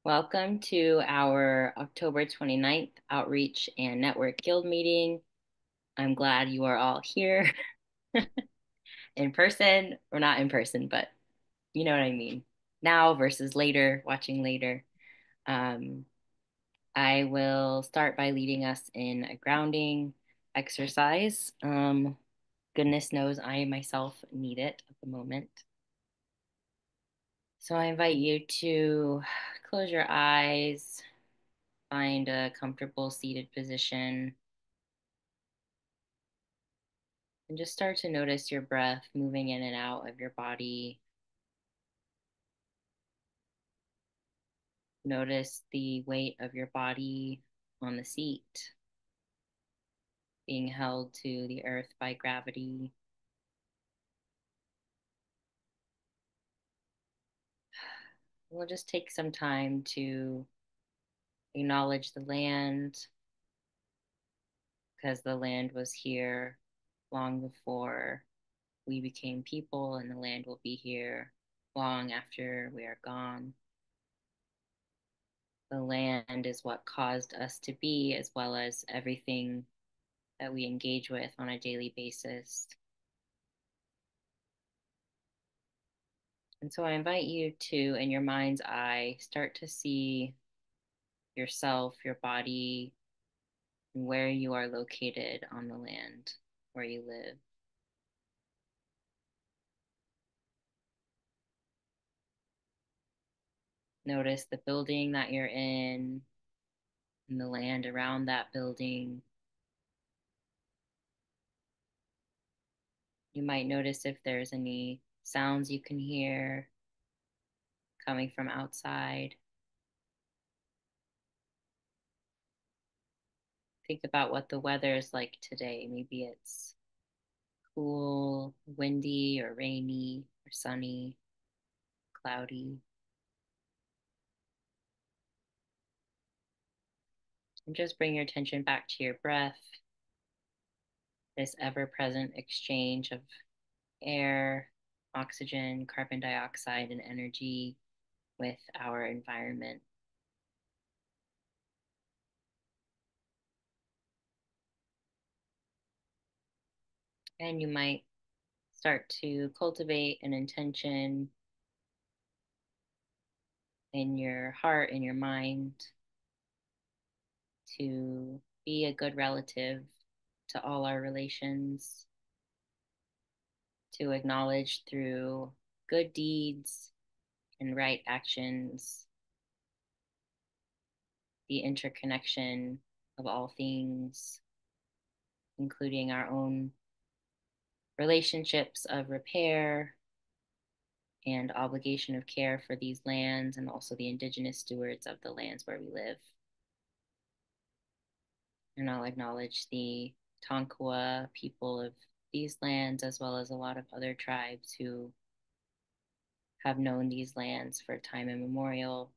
Welcome to our October 29th Outreach and Network Guild meeting. I'm glad you are all here in person, or not in person, but you know what I mean. Now versus later, watching later. Um, I will start by leading us in a grounding exercise. Goodness knows I myself need it at the moment. So I invite you to close your eyes, find a comfortable seated position. And just start to notice your breath moving in and out of your body. Notice the weight of your body on the seat, being held to the earth by gravity. We'll just take some time to acknowledge the land because the land was here long before we became people, and the land will be here long after we are gone. The land is what caused us to be, as well as everything that we engage with on a daily basis. And so I invite you to, in your mind's eye, start to see yourself, your body, and where you are located on the land where you live. Notice the building that you're in and the land around that building. You might notice if there's any sounds you can hear coming from outside. Think about what the weather is like today. Maybe it's cool, windy, or rainy, or sunny, cloudy. And just bring your attention back to your breath, this ever present exchange of air, oxygen, carbon dioxide, and energy with our environment. And you might start to cultivate an intention in your heart, in your mind, to be a good relative to all our relations, to acknowledge through good deeds and right actions the interconnection of all things, including our own relationships of repair and obligation of care for these lands, and also the indigenous stewards of the lands where we live. And I'll acknowledge the Tonkawa people of these lands, as well as a lot of other tribes who have known these lands for time immemorial.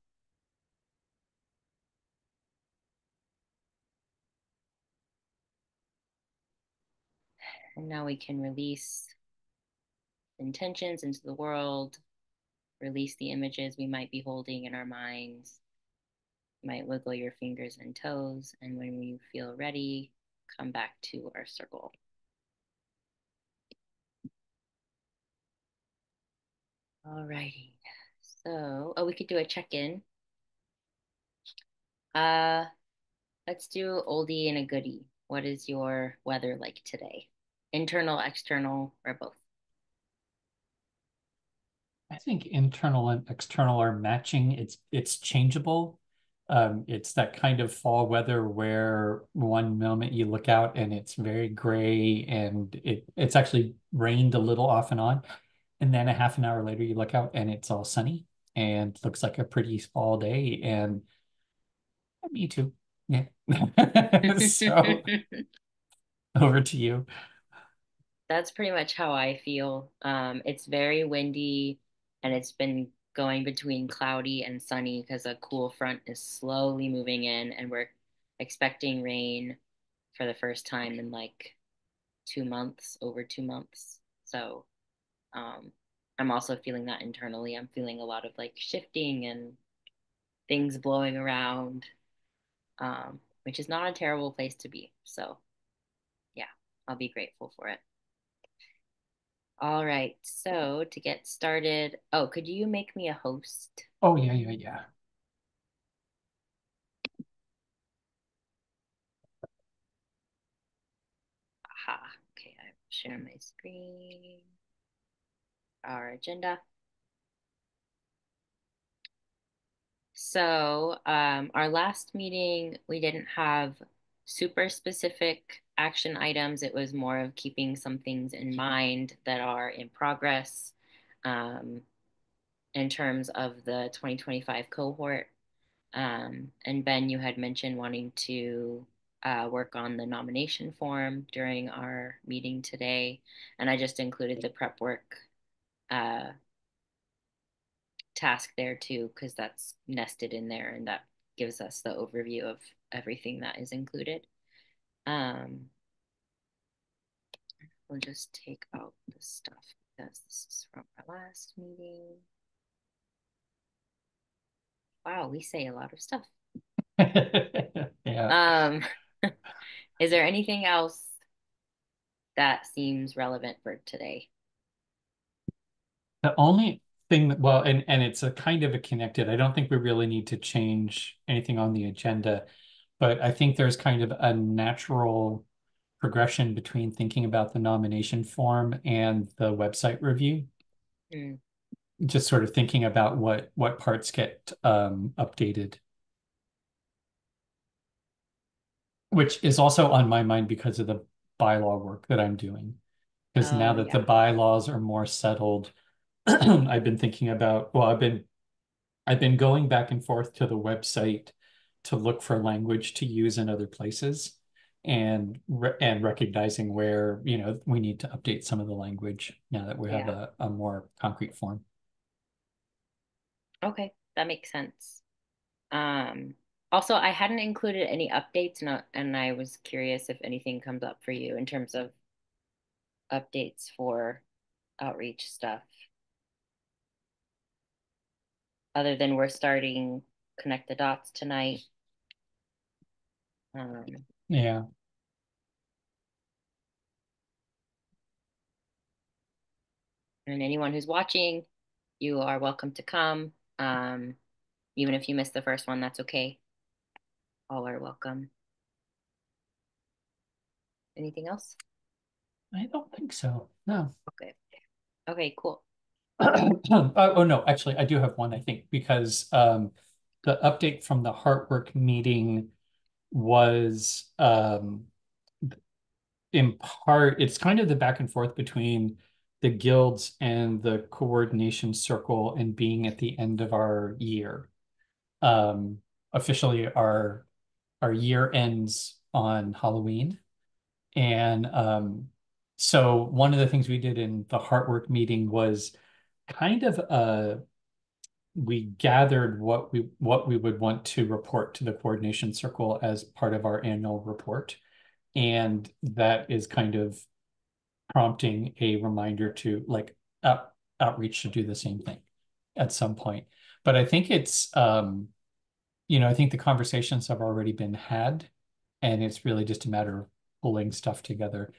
And now we can release intentions into the world, release the images we might be holding in our minds. You might wiggle your fingers and toes, and when you feel ready, come back to our circle. All righty. So, oh, we could do a check-in. Uh, let's do oldie and a goodie. What is your weather like today? Internal, external, or both? I think internal and external are matching. It's changeable. It's that kind of fall weather where one moment you look out and it's very gray and it's actually rained a little off and on. And then a half an hour later you look out and it's all sunny and looks like a pretty fall day. And me too. Yeah. So over to you. That's pretty much how I feel. It's very windy and it's been going between cloudy and sunny because a cool front is slowly moving in, and we're expecting rain for the first time in like 2 months, over 2 months. So, um, I'm also feeling that internally. I'm feeling a lot of like shifting and things blowing around, which is not a terrible place to be. So, yeah, I'll be grateful for it. All right. So, to get started, oh, could you make me a host? Oh, yeah, yeah, yeah. Aha. Okay, I'm sharing my screen. Our agenda. So, our last meeting, we didn't have super specific action items. It was more of keeping some things in mind that are in progress um, in terms of the 2025 cohort. And Ben, you had mentioned wanting to work on the nomination form during our meeting today. And I just included the prep work uh, task there too, because that's nested in there and that gives us the overview of everything that is included. Um, we'll just take out the stuff because this is from our last meeting. Wow, we say a lot of stuff. Yeah. Um, is there anything else that seems relevant for today? The only thing that, well, and it's a kind of a connected, I don't think we really need to change anything on the agenda, but I think there's kind of a natural progression between thinking about the nomination form and the website review. Hmm. Just sort of thinking about what parts get updated, which is also on my mind because of the bylaw work that I'm doing. Because now Oh, that the yeah. bylaws are more settled, I've been thinking about, well, I've been going back and forth to the website to look for language to use in other places and recognizing where, we need to update some of the language now that we have Yeah. a more concrete form. Okay, that makes sense. Um, Also, I hadn't included any updates, and I was curious if anything comes up for you in terms of updates for outreach stuff, other than we're starting Connect the Dots tonight. Um, Yeah. and anyone who's watching, you are welcome to come. Even if you missed the first one, that's okay. All are welcome. Anything else? I don't think so. No. Okay. Okay, cool. Oh, no, actually, I do have one, I think, because the update from the Heartwork meeting was in part, it's kind of the back and forth between the guilds and the coordination circle and being at the end of our year. Um, Officially, our year ends on Halloween. And so one of the things we did in the Heartwork meeting was kind of we gathered what we would want to report to the coordination circle as part of our annual report. And that is kind of prompting a reminder to like outreach to do the same thing at some point. But I think I think the conversations have already been had, and it's really just a matter of pulling stuff together.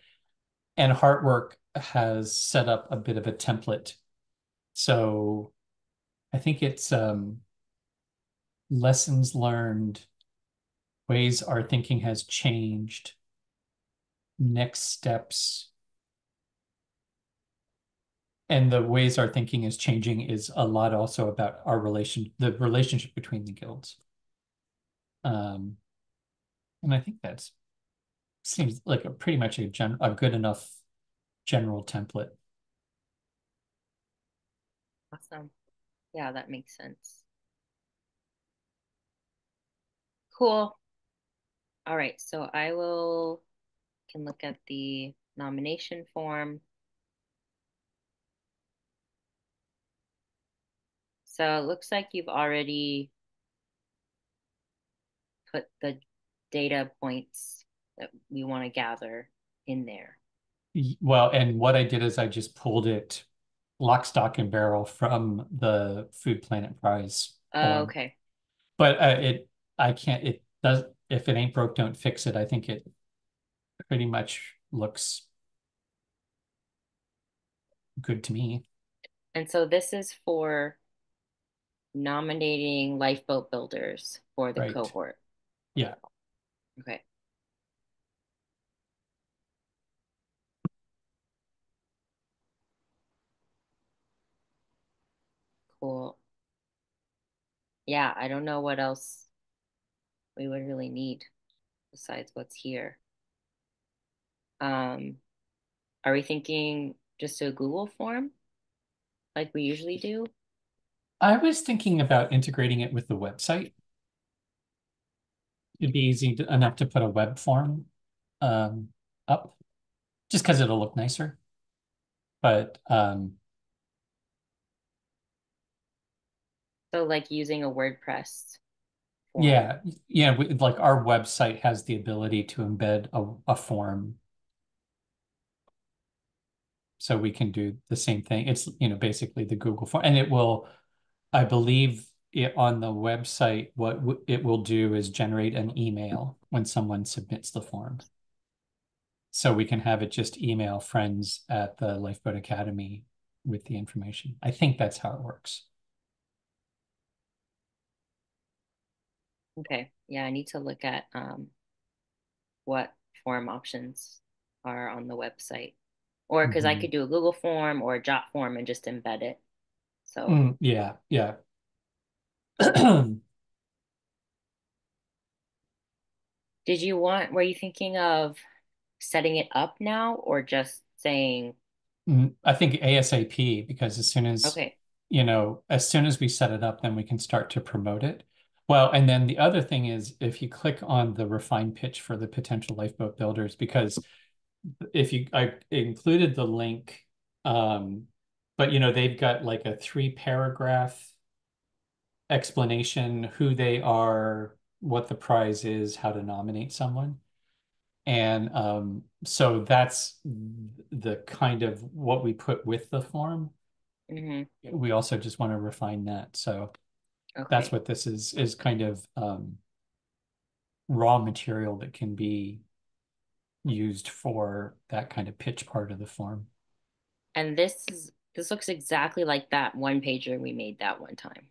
And Heartwork has set up a bit of a template. So I think it's lessons learned, ways our thinking has changed, next steps. And the ways our thinking is changing is a lot also about the relationship between the guilds. Um, and I think that seems like a pretty much a good enough general template. Awesome. Yeah, that makes sense. Cool. All right, so I will can look at the nomination form. So it looks like you've already put the data points that we want to gather in there. Well, and what I did is I just pulled it lock, stock, and barrel from the Food Planet Prize form. Okay. But I can't, it does, if it ain't broke, don't fix it. I think it pretty much looks good to me. And so this is for nominating lifeboat builders for the Right. cohort. Yeah. Okay, cool. Yeah, I don't know what else we would really need besides what's here. Um, are we thinking just a Google form like we usually do? I was thinking about integrating it with the website. It'd be enough to put a web form um, up just because it'll look nicer. But So like using a WordPress form. yeah, yeah, like our website has the ability to embed a form, so we can do the same thing. It's, basically the Google form, and it will, I believe, on the website, what it will do is generate an email when someone submits the form. So we can have it just email friends at the Lifeboat Academy with the information. I think that's how it works. Okay. Yeah, I need to look at what form options are on the website. Or because I Mhm. could do a Google form or a Jot form and just embed it. So, Yeah, yeah. were you thinking of setting it up now or just saying, I think ASAP, because okay, as soon as we set it up, then we can start to promote it. Well, and then the other thing is, if you click on the refined pitch for the potential lifeboat builders, because I included the link, um, but they've got like a 3 paragraph explanation: who they are, what the prize is, how to nominate someone. And so that's the kind of what we put with the form. mm-hmm, We also just want to refine that. So that's okay. what this is kind of raw material that can be used for that kind of pitch part of the form. And this looks exactly like that one pager we made that one time.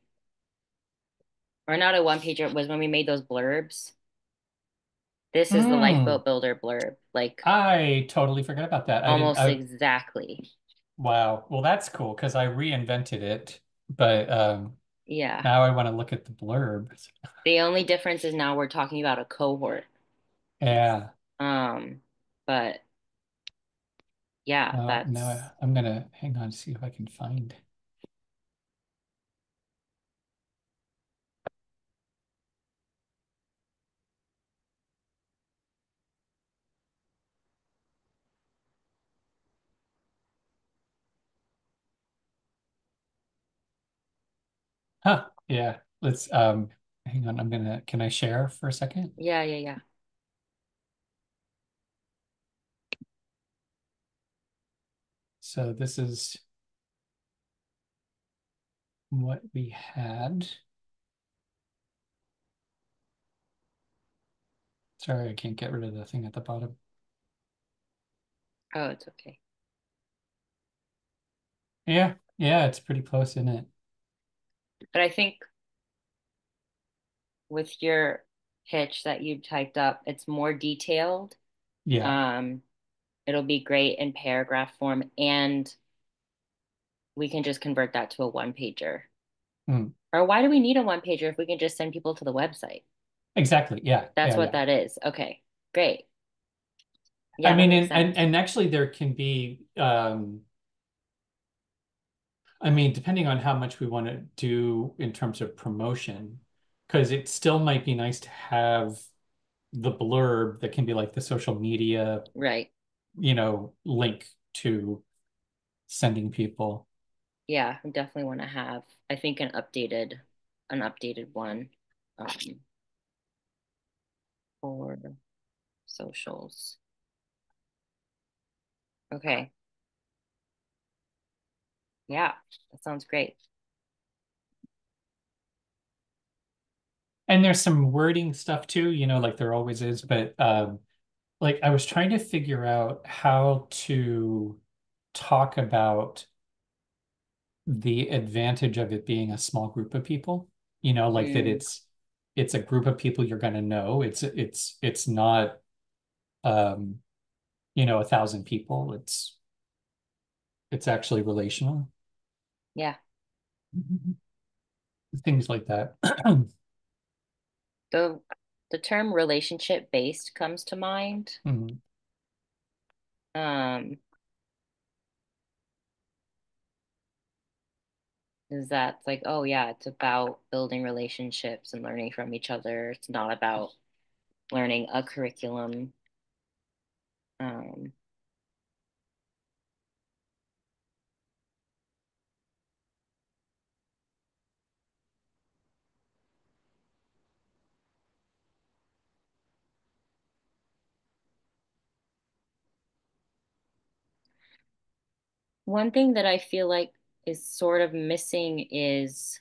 Or not a one pager, it was when we made those blurbs. This is the Mm, lifeboat builder blurb, like I totally forgot about that. almost exactly. Wow. Well, that's cool because I reinvented it, but Yeah. now I want to look at the blurb. The only difference is now we're talking about a cohort. Yeah. Um, but yeah, Well, now that's I'm gonna hang on to see if I can find. Huh. Yeah. Let's hang on. Can I share for a second? yeah, yeah, yeah. So this is what we had. Sorry, I can't get rid of the thing at the bottom. Oh, it's okay. Yeah. Yeah, it's pretty close, isn't it? But I think with your pitch that you typed up, it's more detailed. Yeah. Um, it'll be great in paragraph form, and we can just convert that to a one pager. Mm. Or why do we need a one pager if we can just send people to the website? Exactly. Yeah. That's Yeah. what Yeah. that is. Okay, great. I Yeah, that mean, makes and sense. actually there can be I mean, depending on how much we want to do in terms of promotion, because it still might be nice to have the blurb that can be like the social media, Right. link to sending people. Yeah, I definitely want to have, I think an updated one for socials. Okay. Yeah, that sounds great. and there's some wording stuff too, like there always is, but like I was trying to figure out how to talk about the advantage of it being a small group of people, like that Mm, it's a group of people you're going to know. It's not um 1,000 people. It's actually relational. yeah. Things like that. The the term relationship based comes to mind. Mhm. Um, is that like, oh yeah, it's about building relationships and learning from each other. It's not about learning a curriculum. Um, One thing that I feel like is sort of missing is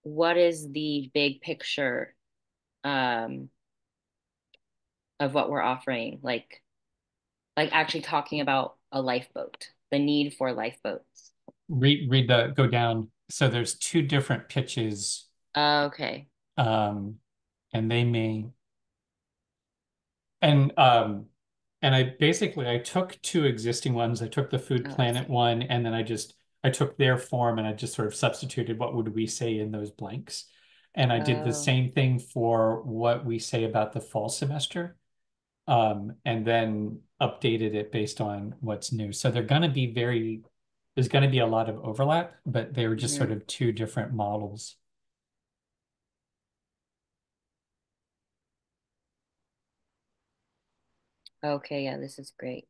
what is the big picture um, of what we're offering? Like actually talking about a lifeboat, the need for lifeboats. Read the go down. So there's two different pitches, Okay. um, and they may and um and I took two existing ones. I took the Food Oh, I Planet see. one, and then I took their form and I just sort of substituted what would we say in those blanks. And I did the Oh, same thing for what we say about the fall semester, and then updated it based on what's new. So there's going to be a lot of overlap, but they were just sort mhm. of two different models. Okay, yeah, this is great.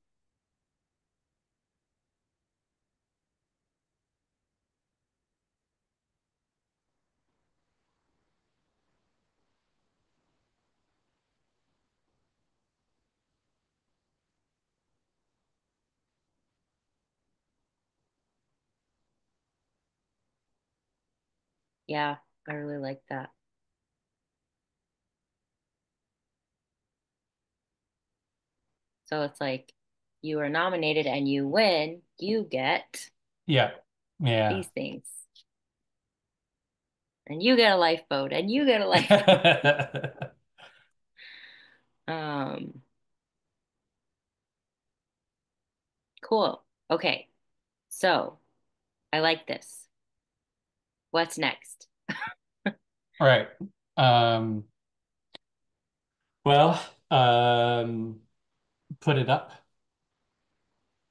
Yeah, I really like that. So it's like you are nominated and you win, you get Yeah. Yeah. these things. And you get a lifeboat and you get a lifeboat. Um, cool. Okay. So I like this. What's next? All right. Um, well, put it up.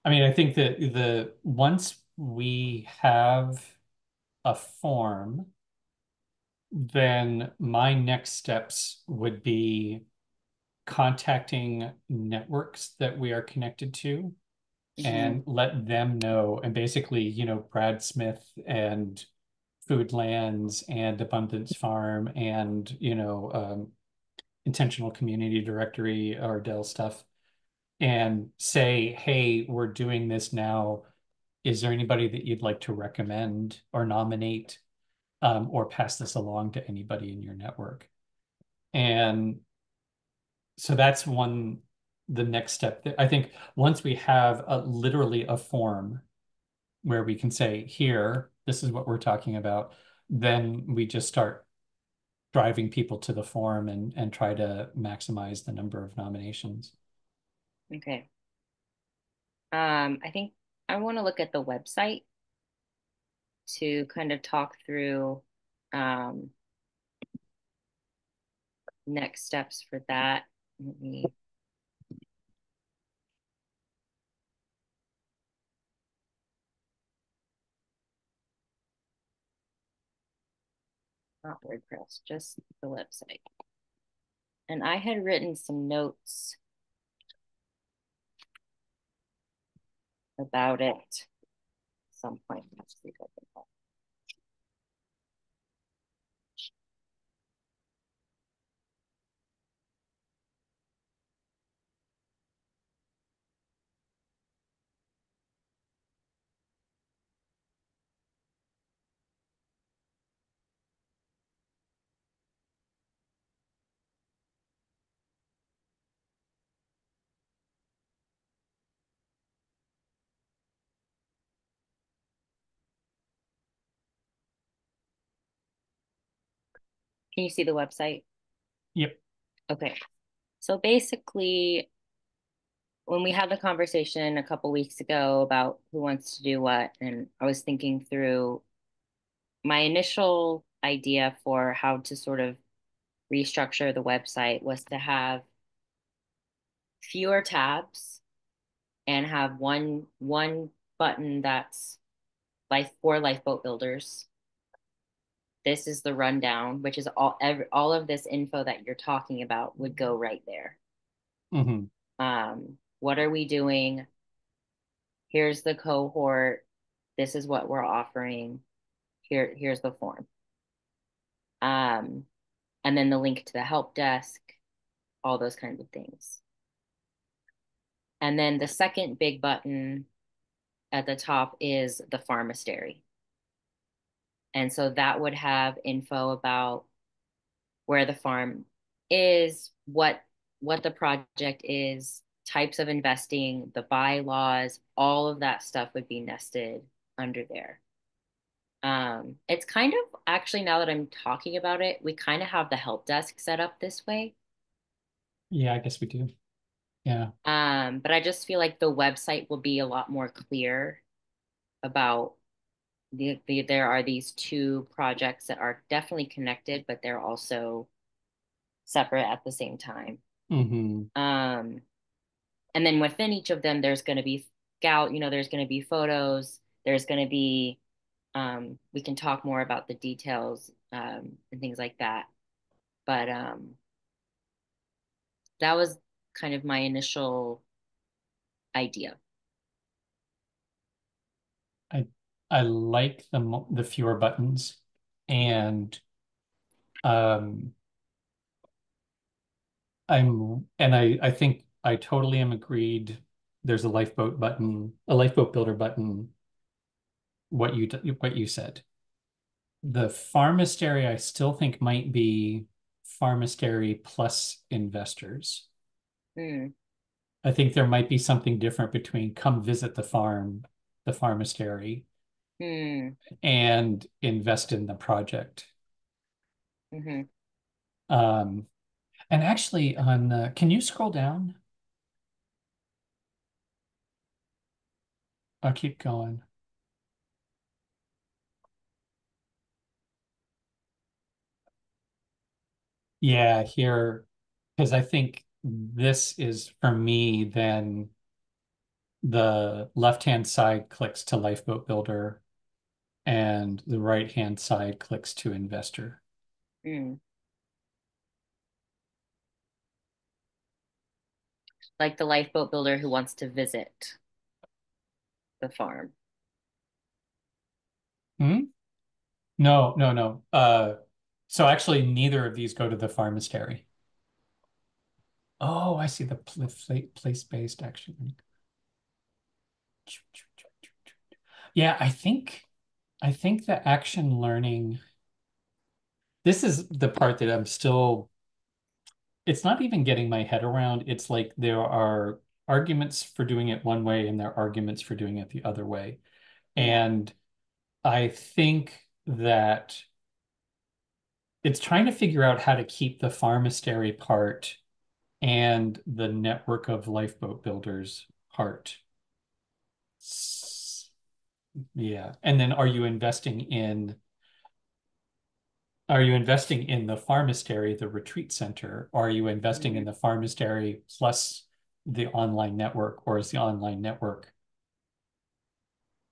I mean, I think that the once we have a form, then my next steps would be contacting networks that we are connected to Hmm. and let them know. And basically, Brad Smith and Foodlands and Abundance Farm and, Intentional Community Directory or Dell stuff and say, hey, we're doing this now. Is there anybody that you'd like to recommend or nominate, or pass this along to anybody in your network? And so that's the next step. I think once we have literally a form where we can say, here, this is what we're talking about, then we just start driving people to the form and try to maximize the number of nominations. Okay. I think I want to look at the website to kind of talk through um, next steps for that. Let me, not WordPress, just the website. And I had written some notes about it at some point. Let's see if I can find. Can you see the website? Yep. Okay. So basically, when we had the conversation a couple weeks ago about who wants to do what, and I was thinking through my initial idea for how to sort of restructure the website was to have fewer tabs and have one button that's life for lifeboat builders. This is the rundown, which is all of this info that you're talking about would go right there. Hmm. What are we doing? Here's the cohort. This is what we're offering. Here's the form. Um, and then the link to the help desk, all those kinds of things. And then the second big button at the top is the pharmastery. And so that would have info about where the farm is, what the project is, types of investing, the bylaws, all of that stuff would be nested under there. It's kind of actually now that I'm talking about it, we kind of have the help desk set up this way. Yeah, I guess we do. Yeah. But I just feel like the website will be a lot more clear about there are these two projects that are definitely connected, but they're also separate at the same time. Hmm. Um, and then within each of them, there's going to be scout, there's going to be photos, there's going to be, we can talk more about the details, and things like that. But that was kind of my initial idea. I I like the fewer buttons, and um I think I totally am agreed. There's a lifeboat button, a lifeboat builder button, what you said. The pharmastery I still think might be pharmastery plus investors. Mm, I think there might be something different between come visit the pharmastery, mm, and invest in the project. mm-hmm. Um, and actually can you scroll down? I'll keep going. Yeah, here, because I think this is for me, then the left-hand side clicks to Lifeboat Builder and the right-hand side clicks to Investor. Mm. Like the lifeboat builder who wants to visit the farm. Hmm? No, no, no. So actually neither of these go to the pharmastery. Oh, I see the place-based action. Yeah, I think the action learning, this is the part that I'm still, it's not even getting my head around. It's like there are arguments for doing it one way and there are arguments for doing it the other way. Yeah. And I think that it's trying to figure out how to keep the pharmastery part and the network of lifeboat builders part. Yeah. And then are you investing in the pharmastery, the retreat center? Or are you investing in Mm, the pharmastery plus the online network? Or is the online network,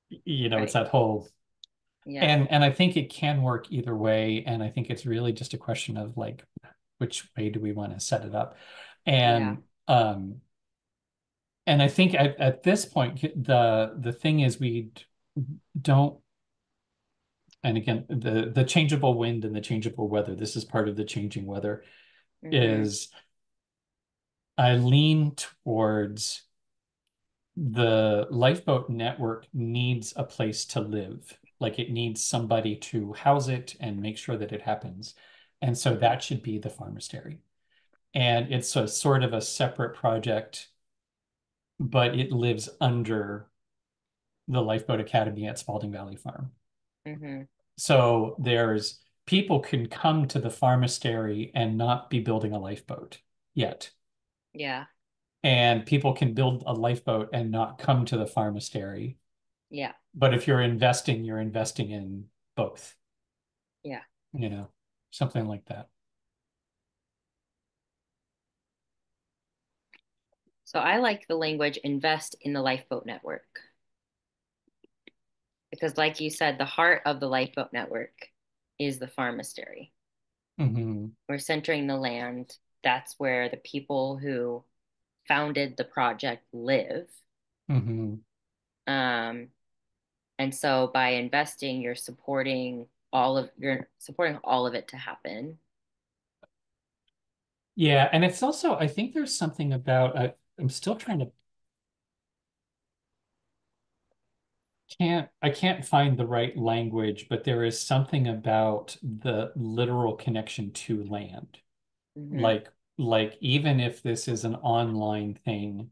it's right. that whole, Yeah. and I think it can work either way. And I think it's really just a question of like, which way do we want to set it up? Yeah. And I think at this point, the thing is don't, and again, the changeable wind and the changeable weather, this is part of the changing weather, Mm-hmm. is I lean towards the lifeboat network needs a place to live. Like it needs somebody to house it and make sure that it happens. And so Mm-hmm. that should be the pharmastery. And it's a sort of a separate project, but it lives under the Lifeboat Academy at Spalding Valley Farm. Mm-hmm. So there's people can come to the pharmastery and not be building a lifeboat yet. Yeah. And people can build a lifeboat and not come to the pharmastery. Yeah. But if you're investing in both, Yeah. you know, something like that. So I like the language invest in the lifeboat network because, like you said, the heart of the lifeboat network is the pharmastery. Hmm. We're centering the land. That's where the people who founded the project live. Hmm. Um, and so by investing, you're supporting all of it to happen. Yeah, and it's also, I think there's something about, I'm still trying to I can't find the right language, but there is something about the literal connection to land. Hmm. Like like even if this is an online thing,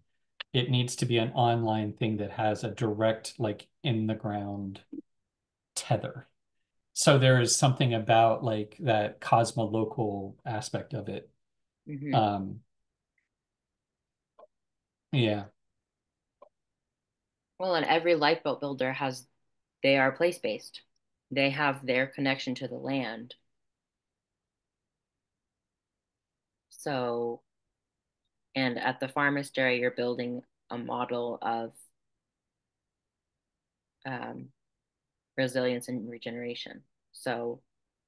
it needs to be an online thing that has a direct like in the ground tether. So there is something about like that cosmolocal aspect of it. Hmm. Um, yeah. Well, and every lifeboat builder they are place based. They have their connection to the land. So, and at the pharmastery, you're building a model of um, resilience and regeneration. So,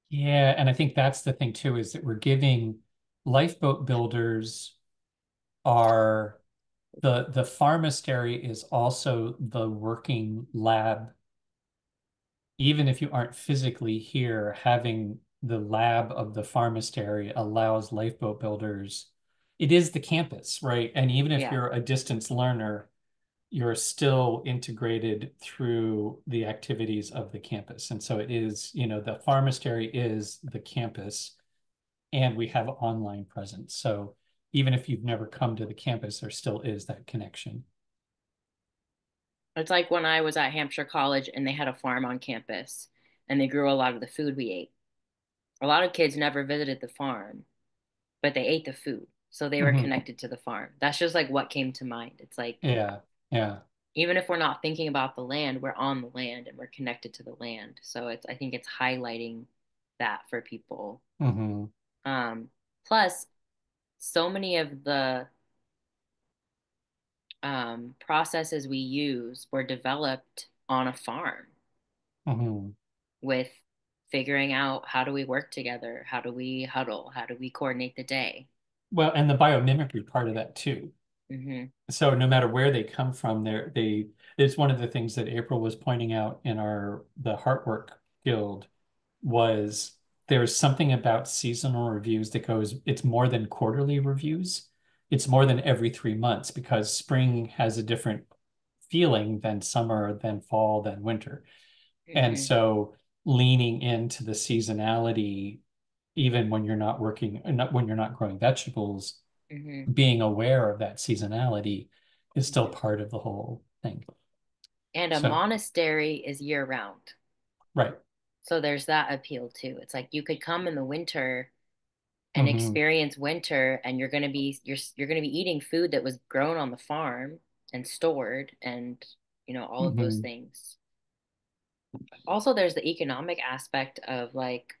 Yeah, and I think that's the thing too, is that we're giving lifeboat builders are the pharmastery is also the working lab. Even if you aren't physically here, having the lab of the pharmastery allows lifeboat builders. It is the campus, right? And even if yeah, you're a distance learner, you're still integrated through the activities of the campus. And so it is, the pharmastery is the campus, and we have online presence. So even if you've never come to the campus, there still is that connection. it's like when I was at Hampshire College and they had a farm on campus and they grew a lot of the food we ate. A lot of kids never visited the farm, but they ate the food. So they were Hmm. connected to the farm. That's just like what came to mind. It's like, Yeah, yeah. even if we're not thinking about the land, we're on the land and we're connected to the land. So I think it's highlighting that for people. Hmm. Um, Plus, so many of the processes we use were developed on a farm Hmm. with figuring out how do we work together? How do we huddle? How do we coordinate the day? Well, and the biomimicry part of that too. Hmm. So no matter where they come from, it's one of the things that April was pointing out in the Heartwork Guild was there's something about seasonal reviews that goes, it's more than quarterly reviews. It's more than every 3 months because spring has a different feeling than summer, than fall, than winter. And Hmm. so leaning into the seasonality, even when you're when you're not growing vegetables, Hmm. being aware of that seasonality is still part of the whole thing. And a So, monastery is year round. right. So there's that appeal too. It's like you could come in the winter and Hmm. experience winter and you're going to be eating food that was grown on the farm and stored and all of those Hmm. things. Also, there's the economic aspect of like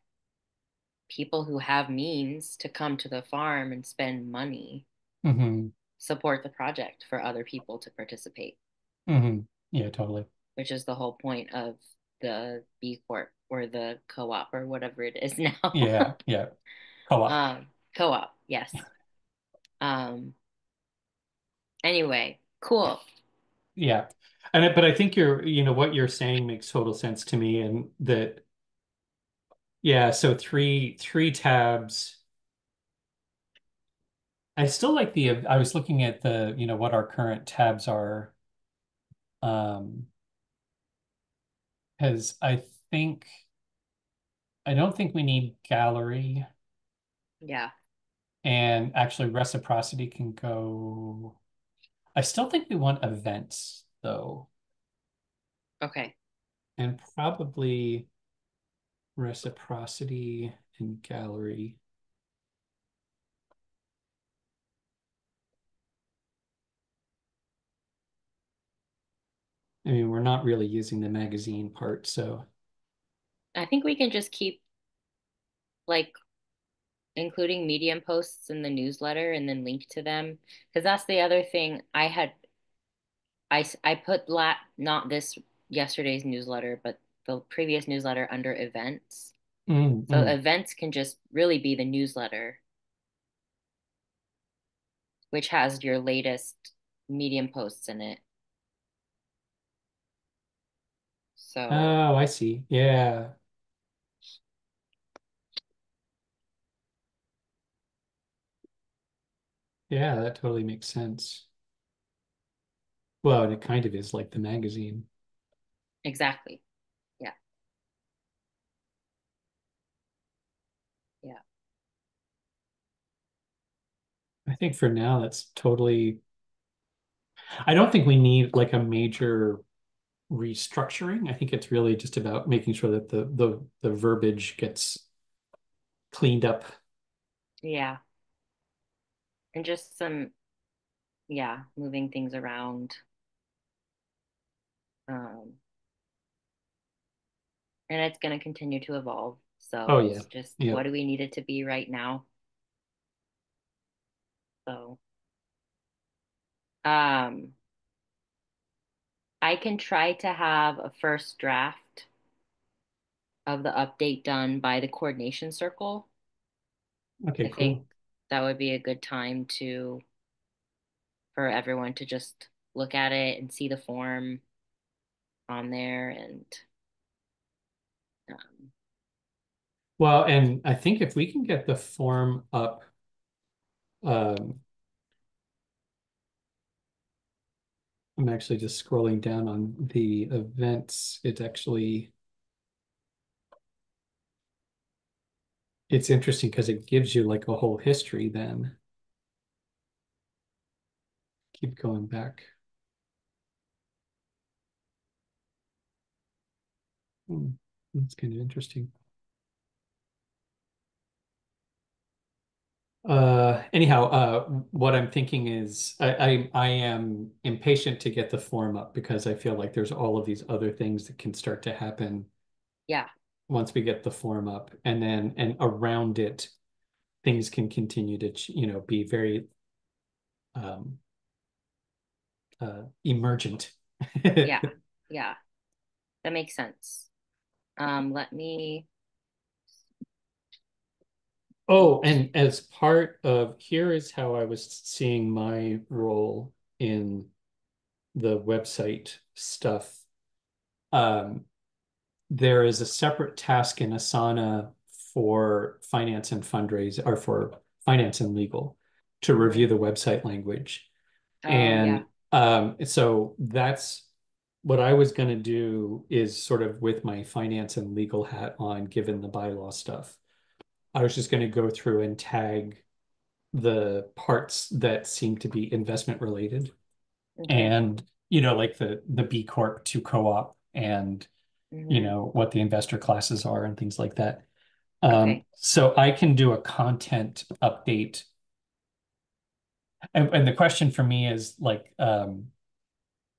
people who have means to come to the farm and spend money Hmm. support the project for other people to participate, Hmm. Yeah, totally. which is the whole point of the B Corp or the co-op or whatever it is now. Yeah, yeah. Co-op. Co-op, yes. Um, anyway, cool. Yeah. But I think what you're saying makes total sense to me, and that, yeah, so three tabs. I still like I was looking at what our current tabs are. Um, because think I don't think we need gallery, Yeah. and actually reciprocity can go. I still think we want events though, Okay. and probably reciprocity and gallery. I mean, we're not really using the magazine part, so I think we can just keep like including Medium posts in the newsletter and then link to them because that's the other thing I put not this yesterday's newsletter but the previous newsletter under events. So mm. events can just really be the newsletter, which has your latest Medium posts in it. So Oh, I see. Yeah. Yeah, that totally makes sense. Well, and it kind of is like the magazine. exactly. Yeah. Yeah. I think for now, that's totally, I don't think we need like a major restructuring. I think it's really just about making sure that the verbiage gets cleaned up. Yeah. And just some, yeah, moving things around. Um, and it's going to continue to evolve. So Oh yeah. it's just Yeah. what do we need it to be right now? So, um, I can try to have a first draft of the update done by the coordination circle. Okay, I think cool. that would be a good time for everyone to just look at it and see the form on there and um, Well, and I think if we can get the form up, um, I'm actually just scrolling down on the events. It's interesting because it gives you like a whole history then. Keep going back. Hmm, that's kind of interesting. Anyhow, what I'm thinking is I am impatient to get the form up because I feel like there's all of these other things that can start to happen yeah, once we get the form up, and then and around it, things can continue to be very um, emergent. yeah, yeah. That makes sense. Let me Oh, eat. and as part of here is how I was seeing my role in the website stuff. Um, there is a separate task in Asana for finance and fundraise or for finance and legal to review Mhm. the website language. Oh, yeah, And so that's what I was going to do is sort of with my finance and legal hat on, given the bylaw stuff. I was just going to go through and tag the parts that seem to be investment related okay. and, like the B Corp to co-op and, Hmm. what the investor classes are and things like that. Okay. So I can do a content update. And the question for me is like,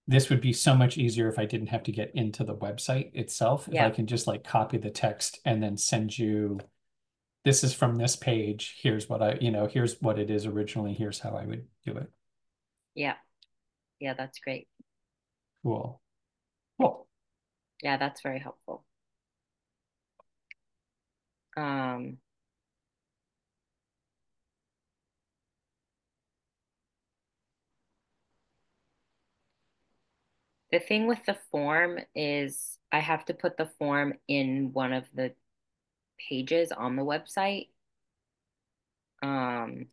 this would be so much easier if I didn't have to get into the website itself. If I Yeah, can just like copy the text and then send you, this is from this page. Here's what here's what it is originally. Here's how I would do it. yeah, yeah, that's great. Cool. Cool. Yeah, that's very helpful. Um, the thing with the form is I have to put the form in one of the pages on the website. Um,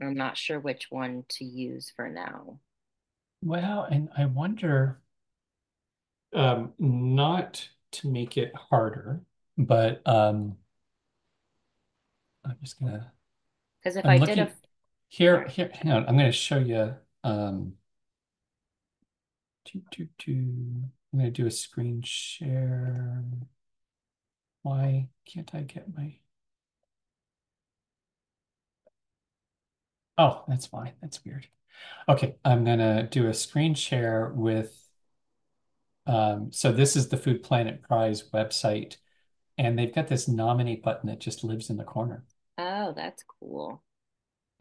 I'm not sure which one to use for now. Well, and I wonder, not to make it harder, but I'm just gonna, Because if I'm I did a, looking here, sorry, hang on, I'm gonna show you, doo, doo, doo. I'm going to do a screen share. Why can't I get my... Oh, that's fine. That's weird. Okay, I'm going to do a screen share with... so this is the Food Planet Prize website, and they've got this nominate button that just lives in the corner. Oh, that's cool.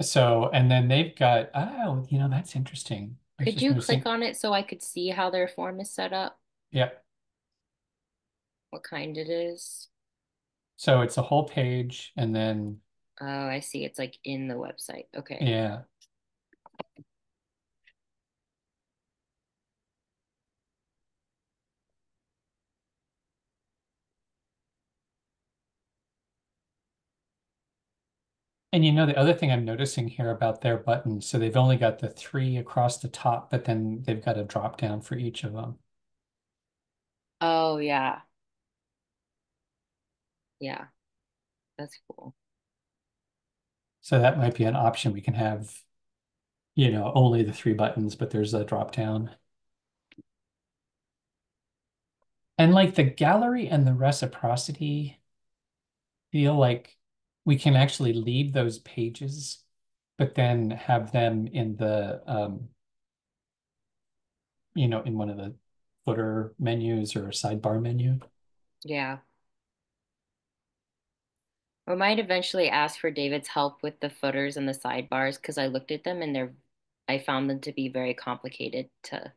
So, and then they've got, oh, that's interesting. I was Could just you click noticing. on it so I could see how their form is set up? Yeah. What kind it is? So it's a whole page, and then, Oh, I see. It's like in the website. Okay. yeah. And the other thing I'm noticing here about their buttons, so they've only got the three across the top, but then they've got a drop down for each of them. Oh, yeah. Yeah, that's cool. So that might be an option. We can have, only the three buttons, but there's a drop down. And like the gallery and the reciprocity feel like we can actually leave those pages, but then have them in the, in one of the footer menus or a sidebar menu. Yeah. We might eventually ask for David's help with the footers and the sidebars because I looked at them and I found them to be very complicated to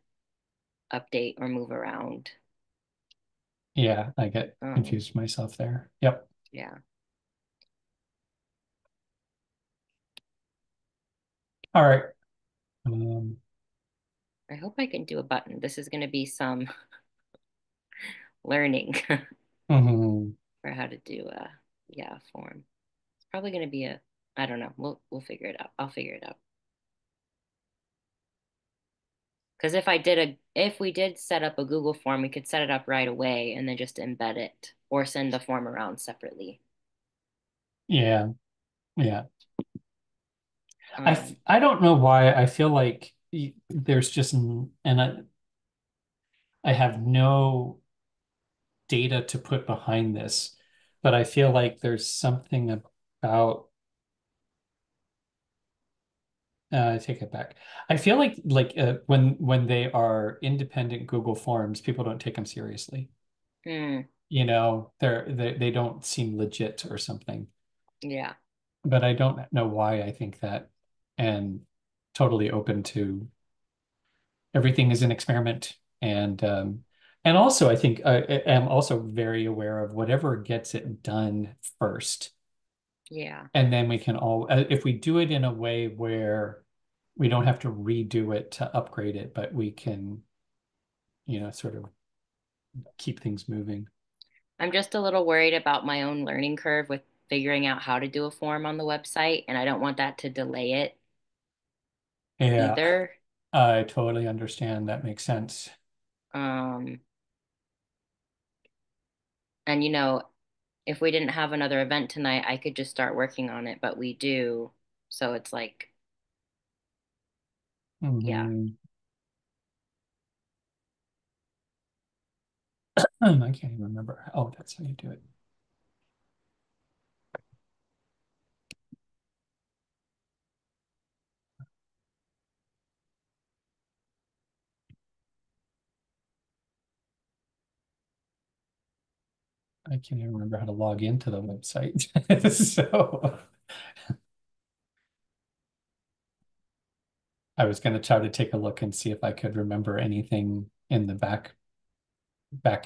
update or move around. Yeah, I get Um, confused myself there. Yep. yeah. All right. Um, I hope I can do a button. This is going to be some learning mhm. for how to do a yeah, form. It's probably going to be a I don't know. We'll figure it out. I'll figure it out. Because if we did set up a Google form, we could set it up right away and then just embed it or send the form around separately. Yeah, yeah. Um, I don't know why I feel like there's just and I have no data to put behind this, but I feel like there's something about I take it back. I feel like when they are independent Google Forms, people don't take them seriously. hmm, They don't seem legit or something. yeah. But I don't know why I think that, and totally open to everything is an experiment. And also I think I am also very aware of whatever gets it done first. Yeah. And then we can if we do it in a way where we don't have to redo it to upgrade it, but we can, sort of keep things moving. I'm just a little worried about my own learning curve with figuring out how to do a form on the website, and I don't want that to delay it Yeah, either. I totally understand. That makes sense. Um, and if we didn't have another event tonight, I could just start working on it, but we do. So it's like, yeah, Mhm. I can't even remember. Oh, that's how you do it. I can't even remember how to log into the website. So I was going to try to take a look and see if I could remember anything in the back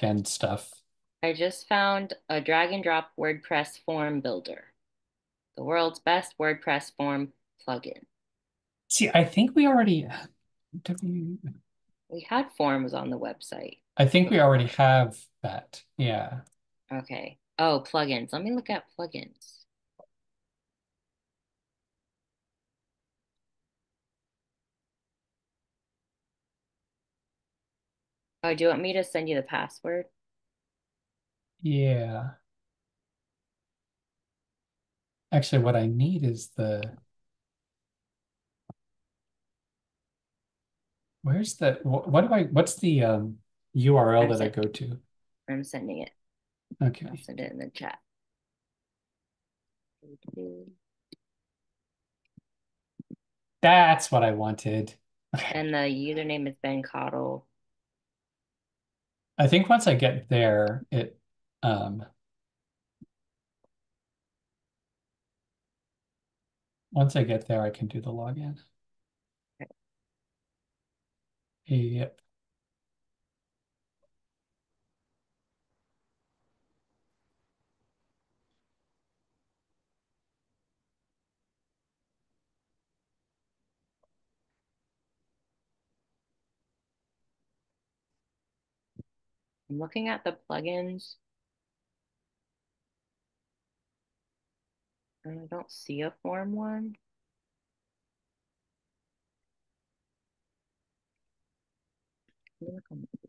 end stuff. I just found a drag and drop WordPress form builder, the world's best WordPress form plugin. See, I think we already did We had forms on the website I think we already before. have that. Yeah. Okay. Oh, plugins. Let me look at plugins. Oh, do you want me to send you the password? Yeah. Actually, what I need is where's the what do I what's the URL I'm that I sent go to? I'm sending it. I'll Okay. send it in the chat. That's what I wanted. Okay. And the username is Ben Coddle. I think once I get there, um once I get there, I can do the login. Yep. I'm looking at the plugins and I don't see a form one. Let me look on the-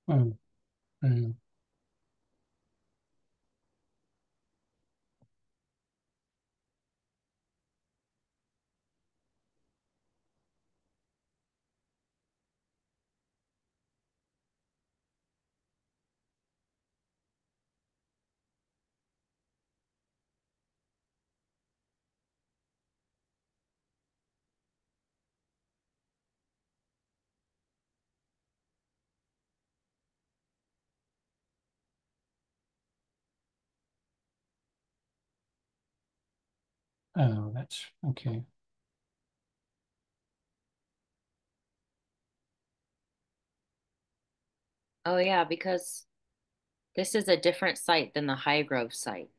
Oh, mm. Oh, that's okay. Oh yeah, because this is a different site than the High Grove site.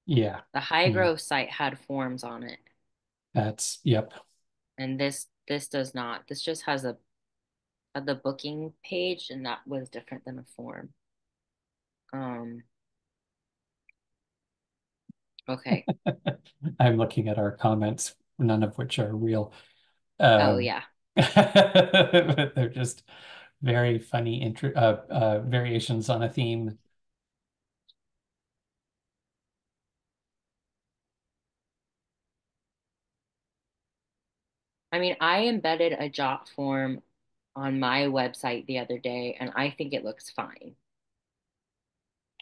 Yeah. The High Yeah. Grove site had forms on it, That's yep. and this does not. This just has a the booking page, and that was different than a form. Um, okay. I'm looking at our comments, none of which are real. Oh Um, yeah. but they're just very funny variations on a theme. I mean, I embedded a jot form on my website the other day, and I think it looks fine.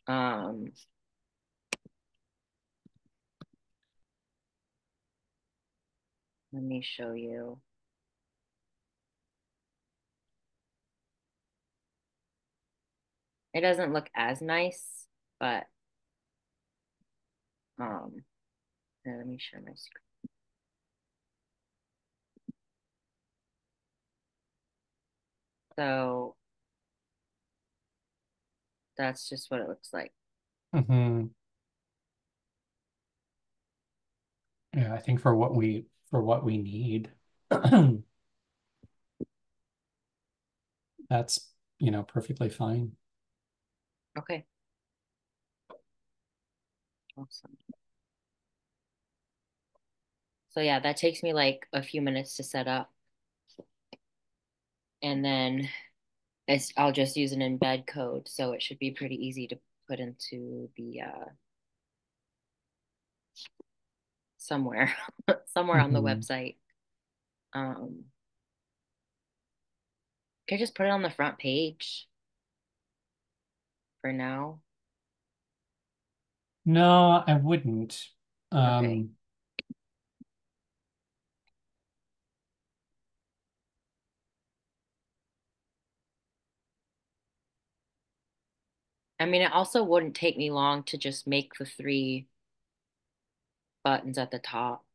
Um, Let me show you. It doesn't look as nice, but here, let me share my screen. So that's just what it looks like. Hmm. Yeah, I think for what we need, that's, perfectly fine. Okay, awesome. So yeah, that takes me like a few minutes to set up, and then I'll just use an embed code, so it should be pretty easy to put into the somewhere somewhere on the Hmm. website. Um, can I just put it on the front page for now? No, I wouldn't. Okay. Um, I mean, it also wouldn't take me long to just make the three buttons at the top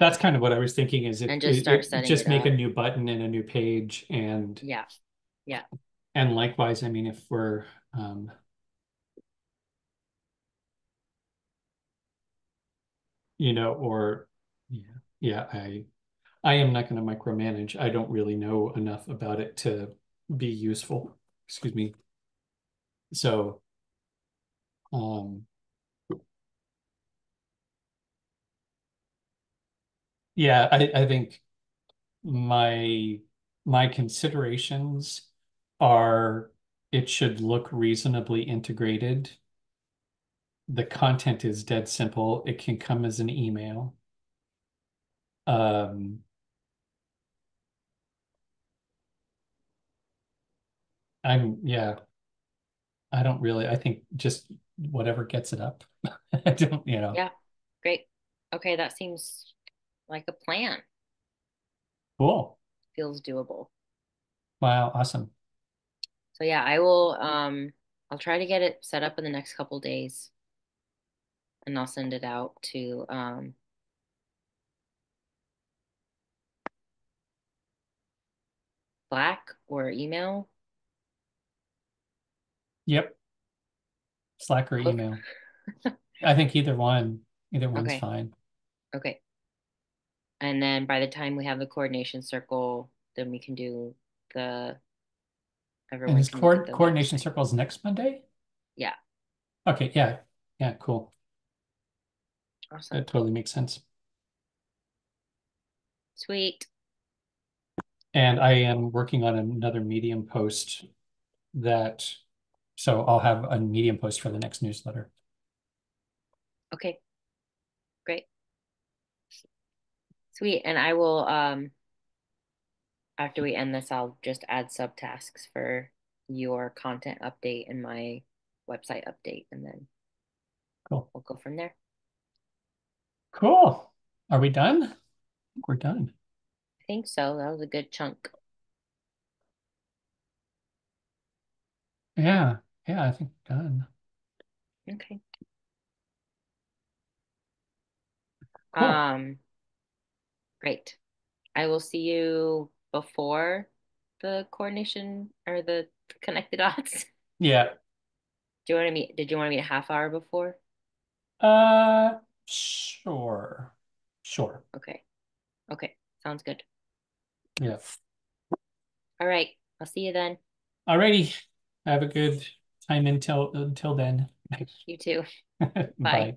that's kind of what I was thinking is if and just start setting just it make a up. new button and a new page Yeah. Yeah. and likewise, I mean, if we're um, or yeah, yeah, I am not going to micromanage. I don't really know enough about it to be useful. Excuse me. So, um, yeah, I think my my considerations are it should look reasonably integrated. The content is dead simple. It can come as an email. Um, yeah, I don't really, I think just whatever gets it up. I don't, Yeah, great. Okay, that seems like a plan. cool. Feels doable. Wow, awesome. So yeah, I will I'll try to get it set up in the next couple days and I'll send it out to Slack or email. Yep, Slack or Both. email. I think either one's Okay. fine. Okay. And then by the time we have the coordination circle, then we can do the And everyone this can look at the coordination website. circle is next Monday? Yeah. Okay, yeah. Yeah, cool. Awesome. That totally makes sense. Sweet. And I am working on another Medium post that, so I'll have a Medium post for the next newsletter. Okay. Great. Sweet. And I will after we end this, I'll just add subtasks for your content update and my website update, and then Cool. we'll go from there. Cool. Are we done? I think we're done. I think so. That was a good chunk. Yeah. Yeah, I think we're done. Okay. Cool. Um, Great. I will see you before the coordination or the connect the dots. Yeah. Do you want to meet? Did you want to meet a half hour before? Sure. Sure. Okay. Okay. Sounds good. Yeah. All right. I'll see you then. Alrighty. Have a good time until then. You too. Bye. Bye.